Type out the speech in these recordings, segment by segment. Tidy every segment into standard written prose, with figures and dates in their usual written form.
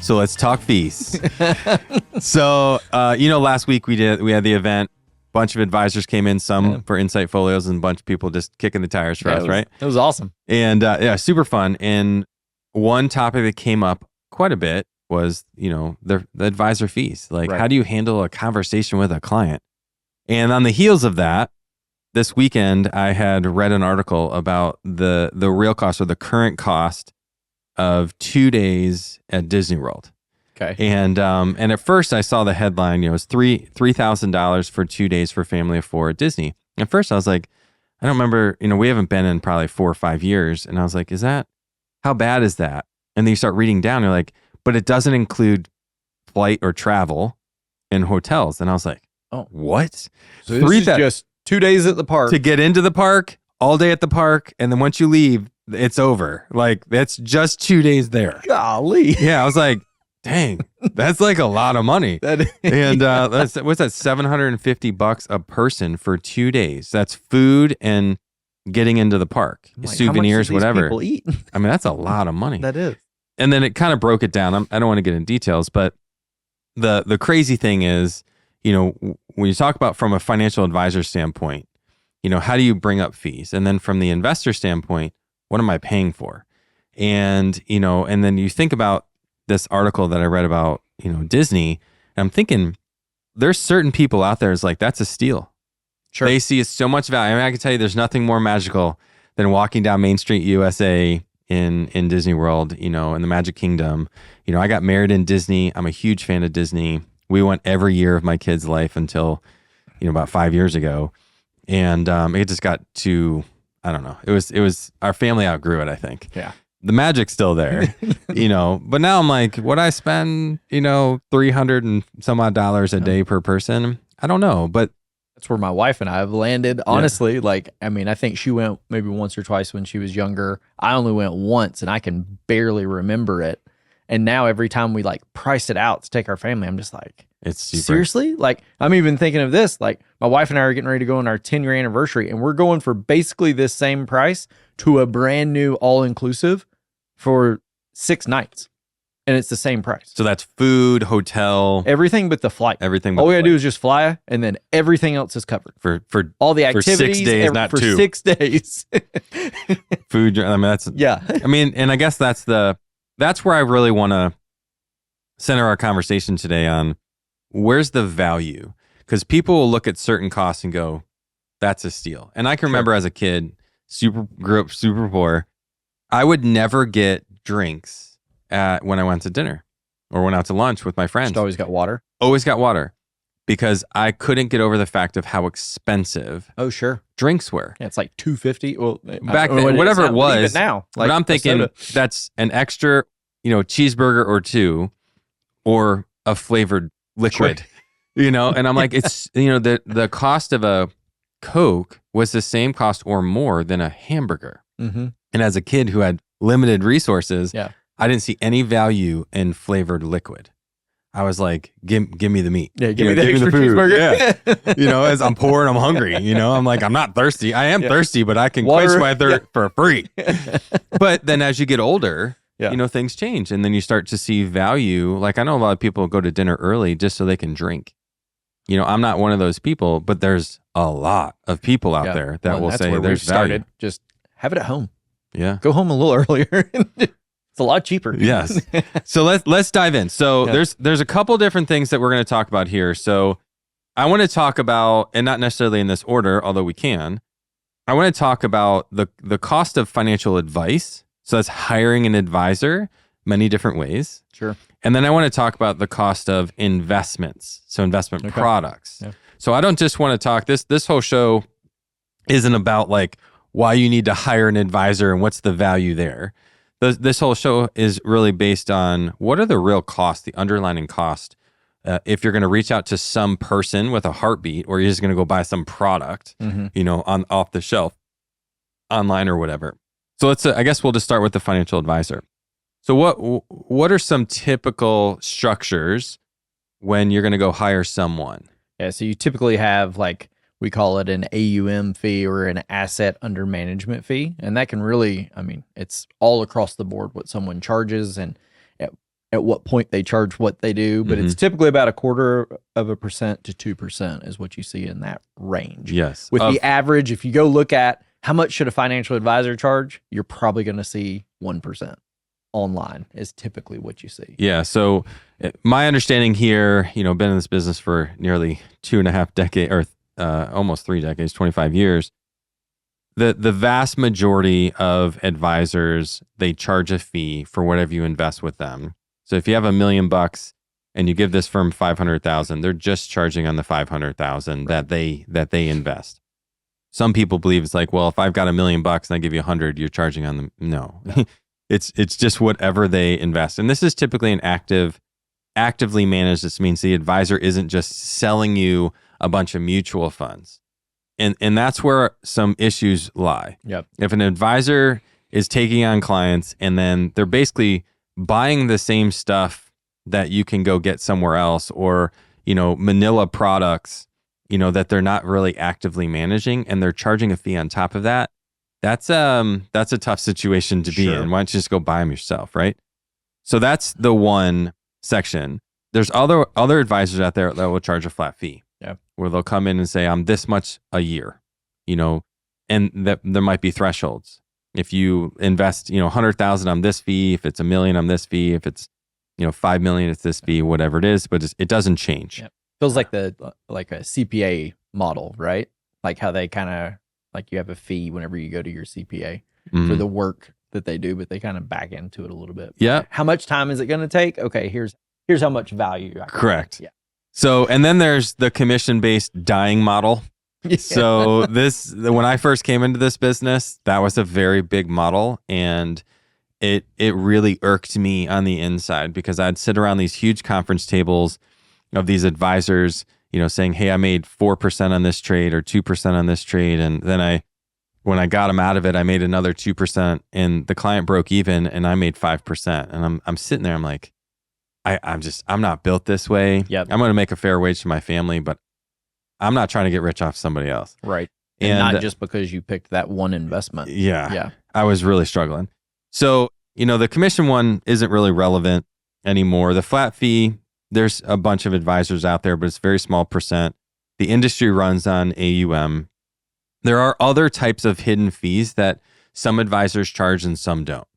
So let's talk fees. So, last week we had the event. Bunch of advisors came in, some for Insight Folios, and a bunch of people just kicking the tires for us, right? It was awesome. And super fun. And one topic that came up quite a bit was, the advisor fees. Like, how do you handle a conversation with a client? And on the heels of that, this weekend, I had read an article about the real cost or the current cost of 2 days at Disney World. Okay. And at first I saw the headline, it was $3,000 for 2 days for family of four at Disney. At first I was like, I don't remember, we haven't been in probably 4 or 5 years. And I was like, how bad is that? And then you start reading down, you're like, but it doesn't include flight or travel and hotels. And I was like, oh, what? So this is just 2 days at the park. To get into the park, all day at the park. And then once you leave, it's over. Like, that's just 2 days there. Golly. Yeah. I was like, dang, that's like a lot of money. And what's that? $750 a person for 2 days. That's food and getting into the park, souvenirs, whatever. People eat? I mean, that's a lot of money. That is. And then it kind of broke it down. I don't want to get into details, but the crazy thing is, when you talk about from a financial advisor standpoint, how do you bring up fees? And then from the investor standpoint, what am I paying for? And, and then you think about this article that I read about, Disney, and I'm thinking there's certain people out there is like, that's a steal. Sure. They see so much value. I mean, I can tell you there's nothing more magical than walking down Main Street, USA in Disney World, in the Magic Kingdom. I got married in Disney. I'm a huge fan of Disney. We went every year of my kid's life until, about 5 years ago. And it just got too, I don't know. It was our family outgrew it, I think. Yeah. The magic's still there, but now I'm like, would I spend, $300 and some odd a day per person? I don't know, but that's where my wife and I have landed. Honestly, I think she went maybe once or twice when she was younger. I only went once and I can barely remember it. And now every time we price it out to take our family, I'm just like, it's super. Seriously? I'm even thinking of this, my wife and I are getting ready to go on our 10-year anniversary, and we're going for basically this same price to a brand new all-inclusive for 6 nights. And it's the same price. So that's food, hotel, everything but the flight. Everything. But all we gotta do is just fly, and then everything else is covered for all the activities. For 6 days, not for 2. 6 days. Food. I mean, that's I mean, and I guess that's where I really want to center our conversation today on where's the value, because people will look at certain costs and go, "That's a steal." And I can remember as a kid, grew up super poor. I would never get drinks when I went to dinner or went out to lunch with my friends. Just always got water. Always got water, because I couldn't get over the fact of how expensive drinks were. Yeah, it's like $2.50. Well, back then, whatever it was. Now, but I'm thinking that's an extra, cheeseburger or 2, or a flavored liquid, and I'm like, it's, the cost of a Coke was the same cost or more than a hamburger. Mm-hmm. And as a kid who had limited resources, yeah, I didn't see any value in flavored liquid. I was like, give me the meat. Yeah, give me the food. Cheeseburger. Yeah. As I'm poor and I'm hungry, I'm like, I'm not thirsty. I am thirsty, but I can quench my thirst for free. But then as you get older, things change. And then you start to see value. Like, I know a lot of people go to dinner early just so they can drink. I'm not one of those people, but there's a lot of people out there that will say there's value. Just have it at home. Yeah. Go home a little earlier. It's a lot cheaper. Yes. So let's dive in. So there's a couple different things that we're going to talk about here. So I want to talk about, and not necessarily in this order, although we can, I want to talk about the cost of financial advice. So that's hiring an advisor, many different ways. Sure. And then I want to talk about the cost of investments. So investment products. Yeah. So I don't just want to talk, this whole show isn't about why you need to hire an advisor and what's the value there. This whole show is really based on what are the real costs, the underlying cost, if you're going to reach out to some person with a heartbeat, or you're just going to go buy some product, on off the shelf, online or whatever. So I guess we'll just start with the financial advisor. So what are some typical structures when you're going to go hire someone? Yeah, so you typically have we call it an AUM fee, or an asset under management fee. And that can really, it's all across the board what someone charges. And at what point they charge what they do, but it's typically about 0.25% to 2% is what you see in that range. Yes. With the average, if you go look at how much should a financial advisor charge, you're probably going to see 1% online is typically what you see. Yeah. So my understanding here, been in this business for nearly 2.5 decades or almost 3 decades, 25 years. The vast majority of advisors, they charge a fee for whatever you invest with them. So if you have $1 million and you give this firm 500,000, they're just charging on the 500,000 that they invest. Some people believe it's like, well, if I've got $1 million and I give you 100, you're charging on them. No. It's just whatever they invest. And this is typically an actively managed. This means the advisor isn't just selling you a bunch of mutual funds. And that's where some issues lie. Yep. If an advisor is taking on clients and then they're basically buying the same stuff that you can go get somewhere else, or, manila products, that they're not really actively managing and they're charging a fee on top of that, that's a tough situation to be in. Why don't you just go buy them yourself, right? So that's the one section. There's other advisors out there that will charge a flat fee. Yeah. Where they'll come in and say, I'm this much a year, and that there might be thresholds. If you invest, 100,000 on this fee, if it's $1 million on this fee, if it's, 5 million, it's this fee, whatever it is, but it doesn't change. Yep. Feels like a CPA model, right? Like how they kind of, like you have a fee whenever you go to your CPA for the work that they do, but they kind of back into it a little bit. Yeah. How much time is it going to take? Okay, here's how much value. Correct. Yeah. So, and then there's the commission-based dying model. Yeah. So when I first came into this business, that was a very big model, and it really irked me on the inside because I'd sit around these huge conference tables of these advisors, saying, hey, I made 4% on this trade or 2% on this trade. And then when I got them out of it, I made another 2% and the client broke even and I made 5%. And I'm sitting there, I'm like, I'm not built this way. Yep. I'm going to make a fair wage to my family, but I'm not trying to get rich off somebody else. Right. And not just because you picked that one investment. Yeah. Yeah. I was really struggling. So, the commission one isn't really relevant anymore. The flat fee, there's a bunch of advisors out there, but it's a very small percent. The industry runs on AUM. There are other types of hidden fees that some advisors charge and some don't.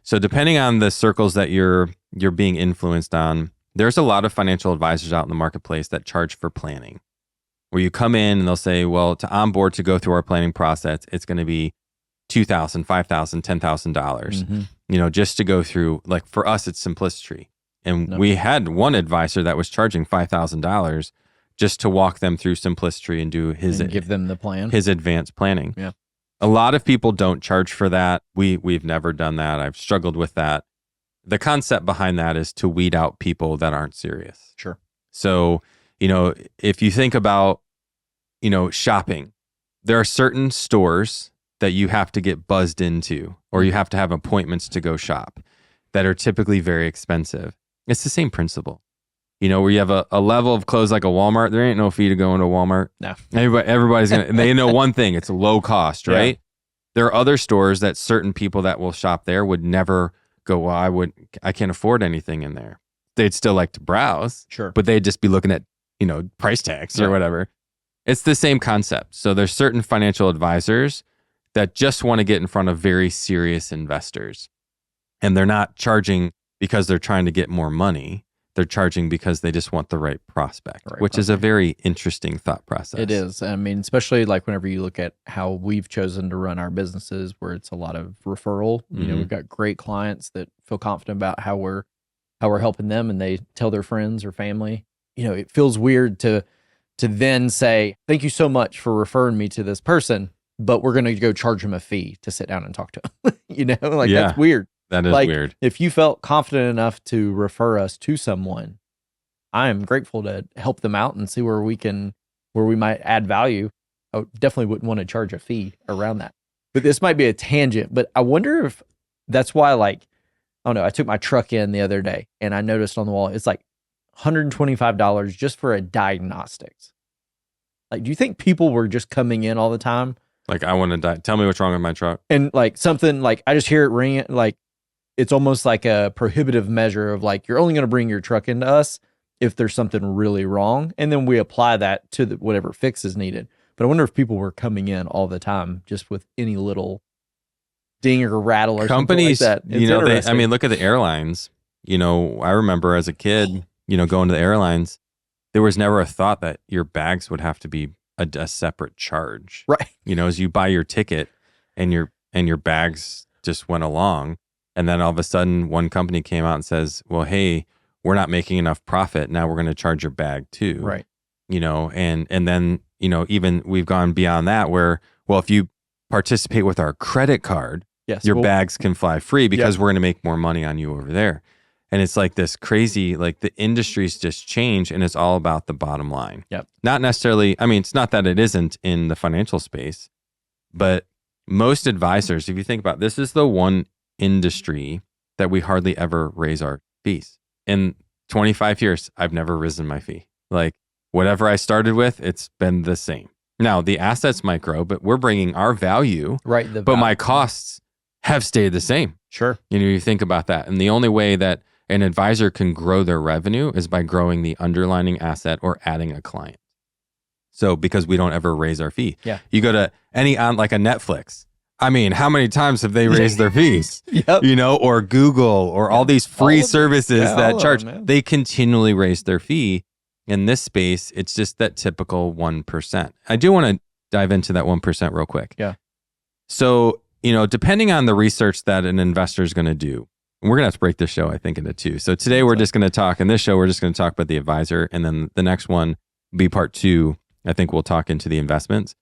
So depending on the circles that you're being influenced on, there's a lot of financial advisors out in the marketplace that charge for planning, where you come in and they'll say, well, to onboard, to go through our planning process, it's going to be $2,000, $5,000, $10,000, just to go through. Like for us, it's Simplicity. And we had one advisor that was charging $5,000 just to walk them through Simplicity and do and give them the plan, his advanced planning. Yeah. A lot of people don't charge for that. We've never done that. I've struggled with that. The concept behind that is to weed out people that aren't serious. Sure. So, if you think about, shopping, there are certain stores that you have to get buzzed into, or you have to have appointments to go shop, that are typically very expensive. It's the same principle. Where you have a level of clothes like a Walmart, there ain't no fee to go into a Walmart. No. Everybody's they know one thing, it's low cost, right? Yeah. There are other stores that certain people that will shop there would never go, well, I can't afford anything in there. They'd still like to browse, sure, but they'd just be looking at, price tags or whatever. It's the same concept. So there's certain financial advisors that just want to get in front of very serious investors. And they're not charging because they're trying to get more money. They're charging because they just want the right prospect, which is a very interesting thought process. It is. I mean, especially like whenever you look at how we've chosen to run our businesses, where it's a lot of referral. We've got great clients that feel confident about how we're helping them, and they tell their friends or family. It feels weird to then say, thank you so much for referring me to this person, but we're going to go charge them a fee to sit down and talk to them. That's weird. That is weird. If you felt confident enough to refer us to someone, I am grateful to help them out and see where we might add value. I definitely wouldn't want to charge a fee around that. But this might be a tangent, but I wonder if that's why, I don't know, I took my truck in the other day and I noticed on the wall, it's like $125 just for a diagnostics. Do you think people were just coming in all the time? I want to die. Tell me what's wrong with my truck. And something I just hear it ring, it's almost like a prohibitive measure of like, you're only going to bring your truck into us if there's something really wrong. And then we apply that to whatever fix is needed. But I wonder if people were coming in all the time just with any little ding or rattle or companies, something like that. I mean, look at the airlines. I remember as a kid, going to the airlines, there was never a thought that your bags would have to be a separate charge. Right. As you buy your ticket and your bags just went along. And then all of a sudden one company came out and says, well, hey, we're not making enough profit. Now we're going to charge your bag too. Right. And then, even we've gone beyond that where, well, if you participate with our credit card, your bags can fly free because we're going to make more money on you over there. And it's like this crazy, like the industries just change and it's all about the bottom line. Yep. Not necessarily, I mean, it's not that it isn't in the financial space, but most advisors, if you think about it, this is the one industry that we hardly ever raise our fees. In 25 years, I've never risen my fee. Like whatever I started with, it's been the same. Now the assets might grow, but we're bringing our value, right? But my costs have stayed the same. Sure. You think about that. And the only way that an advisor can grow their revenue is by growing the underlying asset or adding a client. So because we don't ever raise our fee. Yeah. You go to like a Netflix. I mean, how many times have they raised their fees? Yep. Or Google or all these free services that charge. They continually raise their fee. In this space, it's just that typical 1%. I do want to dive into that 1% real quick. Yeah. So, depending on the research that an investor is going to do, and we're going to have to break this show, I think, into two. So today we're just going to talk, in this show, we're just going to talk about the advisor. And then the next one will be part 2. I think we'll talk into the investments.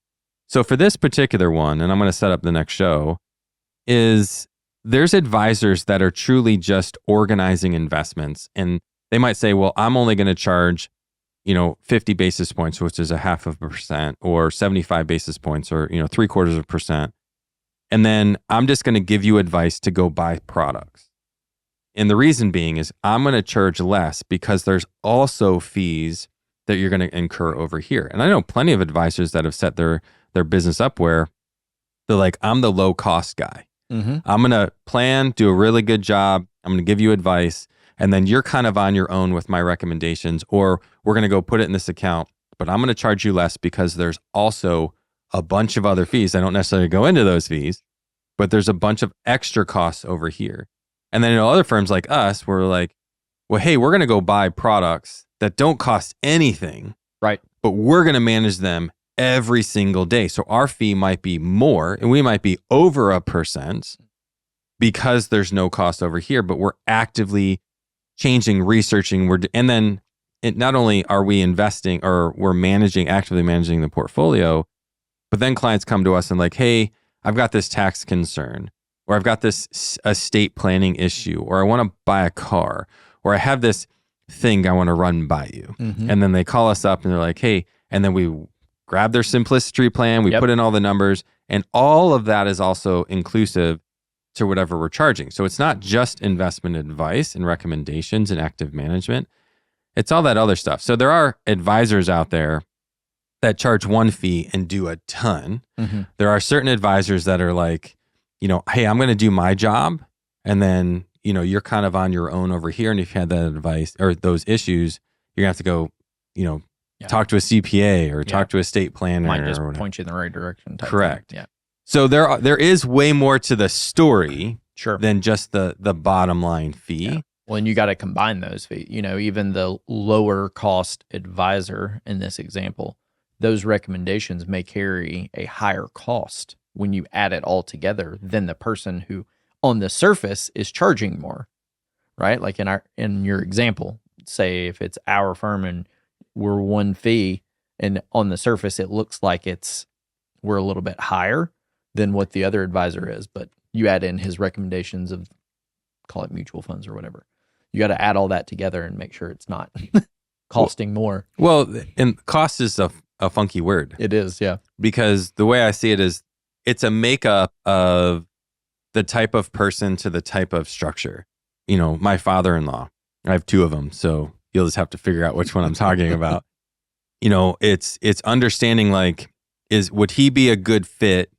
So for this particular one, and I'm going to set up the next show, is there's advisors that are truly just organizing investments. And they might say, well, I'm only going to charge 50 basis points, which is 0.5%, or 75 basis points, or 0.75%. And then I'm just going to give you advice to go buy products. And the reason being is I'm going to charge less because there's also fees that you're going to incur over here. And I know plenty of advisors that have set their business up where they're like, I'm the low cost guy. Mm-hmm. I'm going to plan, do a really good job. I'm going to give you advice. And then you're kind of on your own with my recommendations, or we're going to go put it in this account, but I'm going to charge you less because there's also a bunch of other fees. I don't necessarily go into those fees, but there's a bunch of extra costs over here. And then other firms like us, we're like, well, hey, we're going to go buy products that don't cost anything, right? But we're going to manage them every single day. So our fee might be more and we might be over 1% because there's no cost over here, but we're actively changing, researching, and then not only are we investing or we're actively managing the portfolio, but then clients come to us and like, hey, I've got this tax concern, or I've got this estate planning issue, or I want to buy a car, or I have this thing I want to run by you. Mm-hmm. And then they call us up and they're like, hey, and then we grab their simplicity plan, we put in all the numbers, and all of that is also inclusive to whatever we're charging. So it's not just investment advice and recommendations and active management. It's all that other stuff. So there are advisors out there that charge one fee and do a ton. Mm-hmm. There are certain advisors that are like, hey, I'm going to do my job. And then, you're kind of on your own over here. And if you had that advice or those issues, you're going to have to go, talk to a CPA or talk to a estate planner. Might just or point you in the right direction. Correct. Thing. Yeah. So there is way more to the story sure. than just the bottom line fee. Yeah. Well, and you got to combine those fees. Even the lower cost advisor in this example, those recommendations may carry a higher cost when you add it all together than the person who on the surface is charging more, right? Like in your example, say if it's our firm and we're one fee and on the surface it looks like we're a little bit higher than what the other advisor is, but you add in his recommendations of, call it mutual funds or whatever. You got to add all that together and make sure it's not costing more. Well, and cost is a funky word. It is, yeah. Because the way I see it is it's a makeup of the type of person to the type of structure. My father-in-law, I have 2 of them, so you'll just have to figure out which one I'm talking about. It's understanding would he be a good fit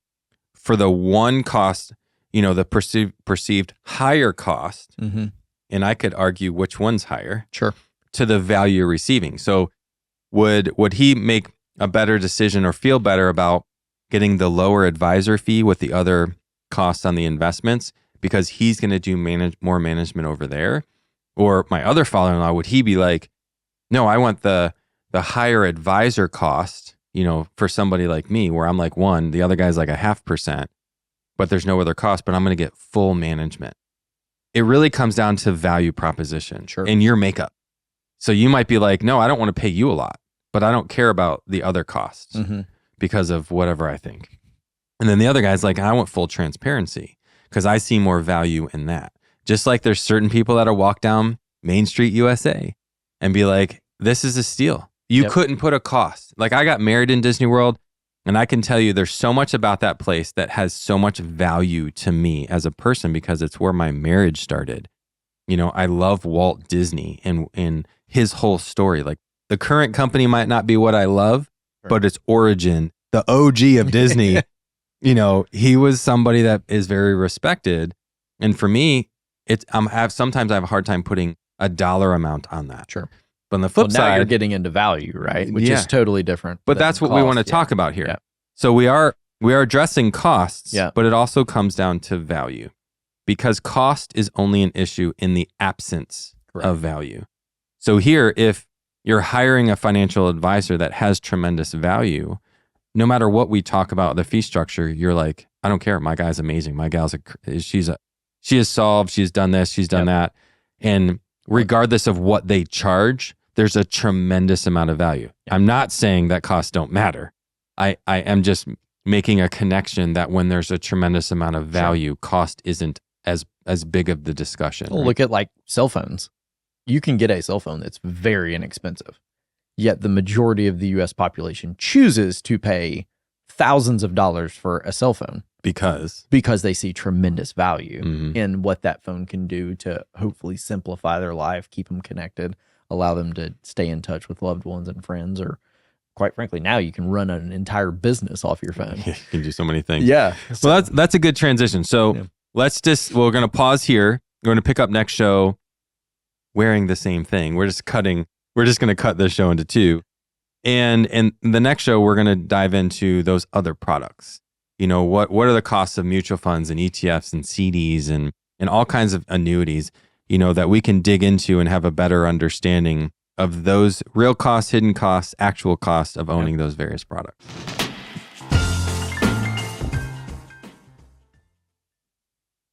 for the one cost, the perceived higher cost, and I could argue which one's higher, sure, to the value you're receiving. So would he make a better decision or feel better about getting the lower advisor fee with the other costs on the investments because he's going to do more management over there? Or my other father-in-law, would he be like, no, I want the higher advisor cost, for somebody like me, where I'm like 1, the other guy's like 0.5%, but there's no other cost, but I'm going to get full management. It really comes down to value proposition and your makeup. So you might be like, no, I don't want to pay you a lot, but I don't care about the other costs because of whatever I think. And then the other guy's like, I want full transparency because I see more value in that. Just like there's certain people that'll walk down Main Street USA and be like, this is a steal. You couldn't put a cost. Like I got married in Disney World, and I can tell you there's so much about that place that has so much value to me as a person because it's where my marriage started. I love Walt Disney and his whole story. Like the current company might not be what I love, but its origin, the OG of Disney, he was somebody that is very respected. And for me, sometimes I have a hard time putting a dollar amount on that. Sure. But on the flip side, now you're getting into value, right? Which is totally different. But that's what we want to talk about here. Yeah. So we are addressing costs, but it also comes down to value because cost is only an issue in the absence of value. So here, if you're hiring a financial advisor that has tremendous value, no matter what we talk about the fee structure, you're like, I don't care. My guy's amazing. My gal's she has solved. She's done this. She's done that. And regardless of what they charge, there's a tremendous amount of value. I'm not saying that costs don't matter. I am just making a connection that when there's a tremendous amount of value, cost isn't as big of the discussion. Well, look at like cell phones. You can get a cell phone that's very inexpensive, yet the majority of the U.S. population chooses to pay thousands of dollars for a cell phone. Because they see tremendous value in what that phone can do to hopefully simplify their life, keep them connected, allow them to stay in touch with loved ones and friends, or quite frankly, now you can run an entire business off your phone. You can do so many things. Yeah. Well, that's a good transition. So we're going to pause here. We're going to pick up next show wearing the same thing. We're just going to cut this show into 2. And in the next show, we're going to dive into those other products. What are the costs of mutual funds and ETFs and CDs and all kinds of annuities, that we can dig into and have a better understanding of those real costs, hidden costs, actual costs of owning those various products.